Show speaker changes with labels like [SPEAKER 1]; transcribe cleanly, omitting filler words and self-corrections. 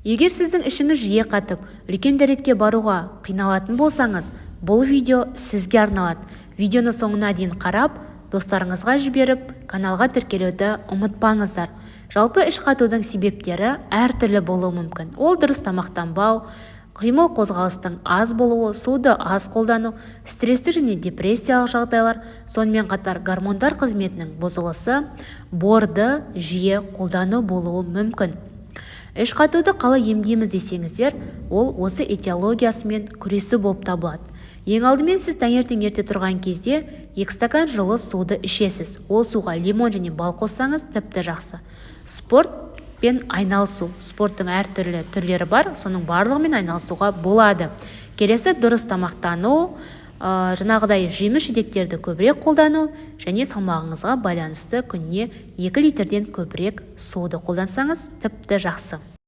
[SPEAKER 1] Егер сіздің ішіңіз жиі қатып, үлкен дәретке баруға қиналатын болсаңыз, бұл видео сізге арналады. Видеоны соңына дейін қарап, достарыңызға жіберіп, каналға тіркелуді ұмытпаңыздар. Жалпы іш қатудың себептері әртүрлі болуы мүмкін. Ол дұрыс тамақтанбау, қимыл қозғалыстың аз болуы, суды аз қолдану, стресстік және депрессиялық жағдайлар, сонымен қатар гормондар қызметінің бұзылысы, борды жиі қолдану болуы мүмкін. Іш қатуды қалай емдейміз десеңіздер, ол осы этиологиясымен күресу болып табылады. Ең алдымен сіз таңертең ерте тұрған кезде 2 стакан жылы суды ішесіз. Ол суға лимон және бал қоссаңыз тіпті жақсы. Спортпен айналысу. Спорттың әртүрлі түрлері бар, соның барлығымен айналысуға болады. Келесі дұрыс тамақтану, жаңағыдай жеміс-жидектерді көбірек қолдану және салмағыңызға байланысты күніне 2 литрден көбірек суды қолдансаңыз тіпті жақсы.